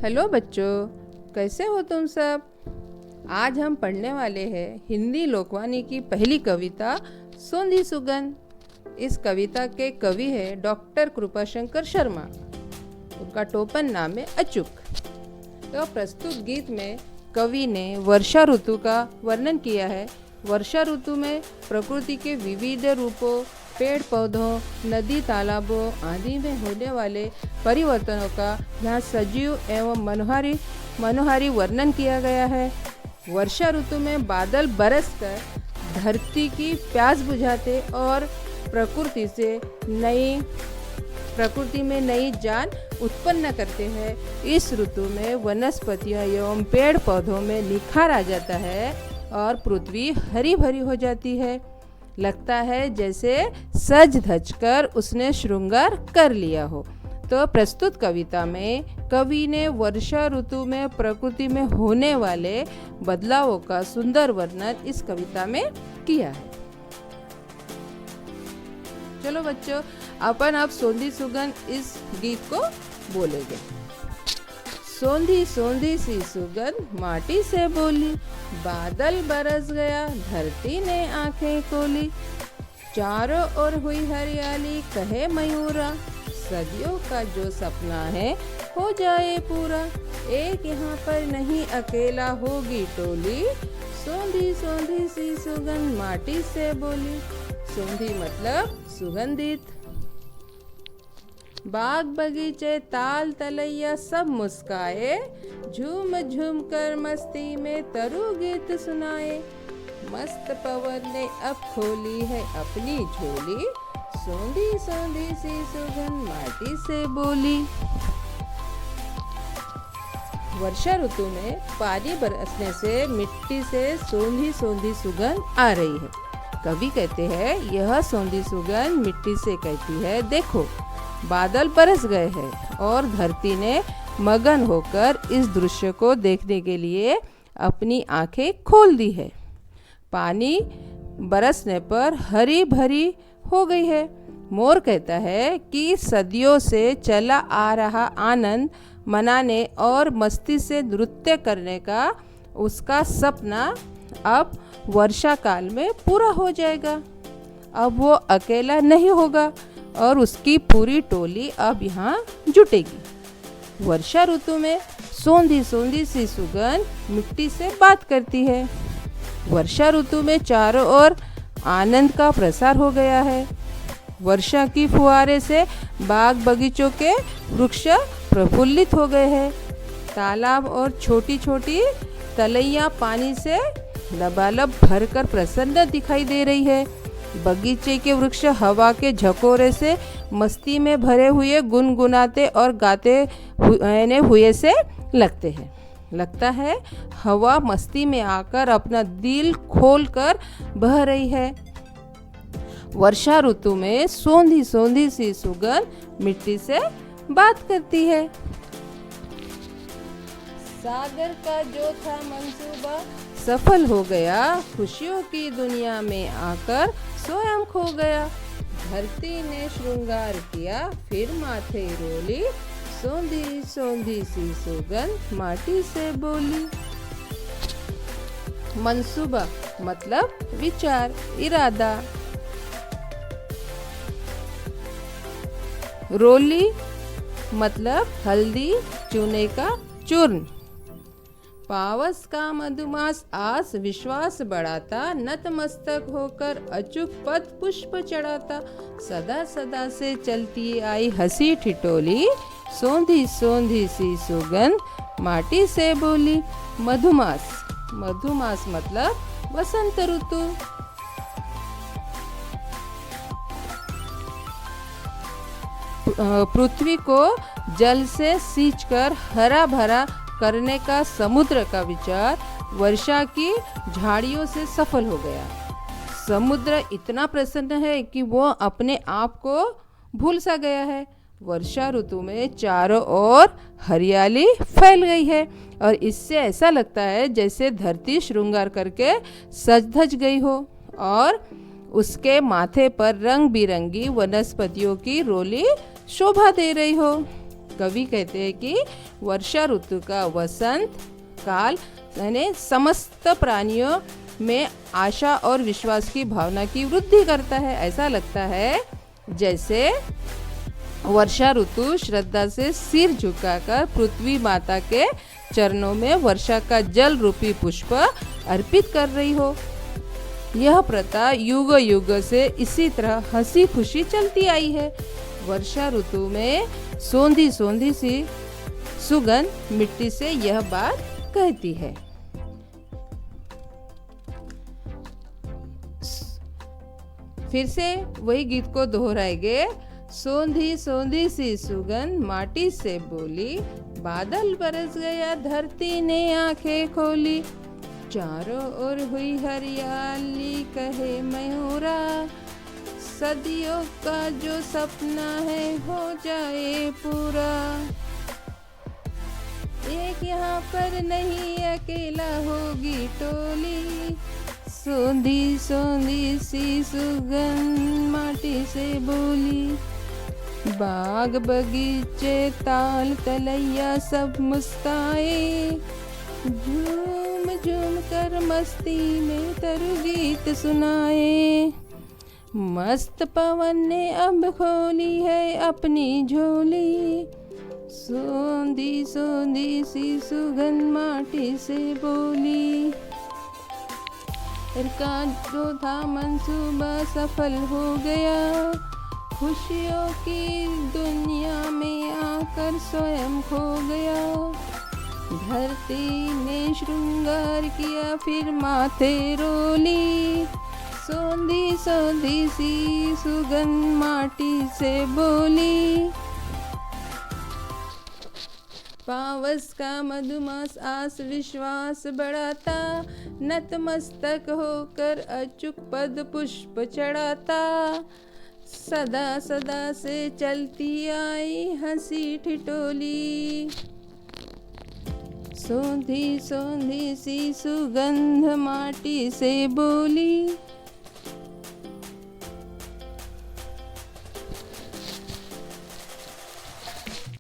Hello बच्चों, कैसे हो तुम सब। आज हम पढ़ने वाले हैं हिंदी लोकवाणी की पहली कविता सोंधी सुगंध। इस कविता के कवि है डॉक्टर कृपाशंकर शर्मा। उनका टोपन नाम है अचूक। तो प्रस्तुत गीत में कवि ने वर्षा ऋतु का वर्णन किया है। वर्षा ऋतु में प्रकृति के विविध रूपों, पेड़ पौधों, नदी तालाबों आदि में होने वाले परिवर्तनों का यहाँ सजीव एवं मनोहारी वर्णन किया गया है। वर्षा ऋतु में बादल बरसकर धरती की प्यास बुझाते और प्रकृति में नई जान उत्पन्न करते हैं। इस ऋतु में वनस्पतियों एवं पेड़ पौधों में निखार आ जाता है और पृथ्वी हरी भरी हो जाती है। लगता है जैसे सज धज कर उसने श्रृंगार कर लिया हो। तो प्रस्तुत कविता में कवि ने वर्षा ऋतु में प्रकृति में होने वाले बदलावों का सुंदर वर्णन इस कविता में किया है। चलो बच्चों, अपन अब सोंधी सुगंध इस गीत को बोलेंगे। सोंधी सोंधी सी सुगंध माटी से बोली, बादल बरस गया धरती ने आंखें खोली। चारों ओर हुई हरियाली कहे मयूरा, सदियों का जो सपना है हो जाए पूरा। एक यहाँ पर नहीं अकेला होगी टोली, सोंधी सोंधी सी सुगंध माटी से बोली। सोंधी मतलब सुगंधित। बाग बगीचे ताल तलैया सब मुस्काए, झूम झूम कर मस्ती में तरु गीत सुनाए। मस्त पवन ने अब खोली है अपनी झोली, सोंधी सोंधी सी सुगंध माटी से बोली। वर्षा ऋतु में पानी बरसने से मिट्टी से सोंधी सोंधी सुगंध आ रही है। कवि कहते हैं यह सोंधी सुगंध मिट्टी से कहती है, देखो बादल बरस गए हैं और धरती ने मगन होकर इस दृश्य को देखने के लिए अपनी आंखें खोल दी है। पानी बरसने पर हरी भरी हो गई है। मोर कहता है कि सदियों से चला आ रहा आनंद मनाने और मस्ती से नृत्य करने का उसका सपना अब वर्षा काल में पूरा हो जाएगा। अब वो अकेला नहीं होगा और उसकी पूरी टोली अब यहाँ जुटेगी। वर्षा ऋतु में सोंधी सोंधी सी सुगंध मिट्टी से बात करती है। वर्षा ऋतु में चारों ओर आनंद का प्रसार हो गया है। वर्षा की फुहारे से बाग बगीचों के वृक्ष प्रफुल्लित हो गए हैं। तालाब और छोटी छोटी तलैया पानी से लबालब भरकर प्रसन्न दिखाई दे रही है। बगीचे के वृक्ष हवा के झकोरे से मस्ती में भरे हुए गुनगुनाते और गाते हुए से लगते हैं। लगता है हवा मस्ती में आकर अपना दिल खोलकर बह रही है। वर्षा ऋतु में सोंधी सोंधी सी सुगंध मिट्टी से बात करती है। सागर का जो था मंसूबा सफल हो गया, खुशियों की दुनिया में आकर स्वयं खो गया। धरती ने श्रृंगार किया फिर माथे रोली, सोंधी सोंधी सी सुगंध माटी से बोली। मंसूबा मतलब विचार, इरादा। रोली मतलब हल्दी चूने का चूर्ण। पावस का मधुमास आस विश्वास बढ़ाता, नतमस्तक होकर अचूक पद पुष्प चढ़ाता। सदा सदा से चलती आई हंसी ठिठोली, सोंधी सोंधी सी सुगंध माटी से बोली। मधुमास मतलब वसंत ऋतु। पृथ्वी को जल से सींचकर हरा भरा करने का समुद्र का विचार वर्षा की झाड़ियों से सफल हो गया। समुद्र इतना प्रसन्न है कि वो अपने आप को भूल सा गया है। वर्षा ऋतु में चारों ओर हरियाली फैल गई है और इससे ऐसा लगता है जैसे धरती श्रृंगार करके सज धज गई हो और उसके माथे पर रंग बिरंगी वनस्पतियों की रोली शोभा दे रही हो। कवि कहते हैं कि वर्षा ऋतु का वसंत काल यानी समस्त प्राणियों में आशा और विश्वास की भावना की वृद्धि करता है। ऐसा लगता है जैसे वर्षा ऋतु श्रद्धा से सिर झुकाकर पृथ्वी माता के चरणों में वर्षा का जल रूपी पुष्प अर्पित कर रही हो। यह प्रथा युग युग से इसी तरह हंसी खुशी चलती आई है। वर्षा ऋतु में सोंधी सोंधी सी सुगंध मिट्टी से यह बात कहती है। फिर से वही गीत को दोहराएंगे। सोंधी सोंधी सी सुगंध माटी से बोली, बादल बरस गया धरती ने आंखें खोली, चारों ओर हुई हरियाली कहे मयूरा, सदियों का जो सपना है हो जाए पूरा। एक यहाँ पर नहीं अकेला होगी टोली, सोंधी सोंधी सी सुगंध माटी से बोली, बाग बगीचे ताल तलैया सब मुस्काए, झूम झूम कर मस्ती में तरु गीत सुनाए। मस्त पवन ने अब खोली है अपनी झोली, सोंधी सोंधी सी सुगंध माटी से बोली। का जो था मंसूबा सफल हो गया, खुशियों की दुनिया में आकर स्वयं खो गया। धरती ने श्रृंगार किया फिर माथे रोली, सोंधी सोंधी सी सुगंध माटी से बोली। पावस का मधुमास आस विश्वास बढ़ाता, नतमस्तक होकर अचूक पद पुष्प चढ़ाता, सदा सदा से चलती आई हंसी ठिठोली, सोंधी सोंधी सी सुगंध माटी से बोली।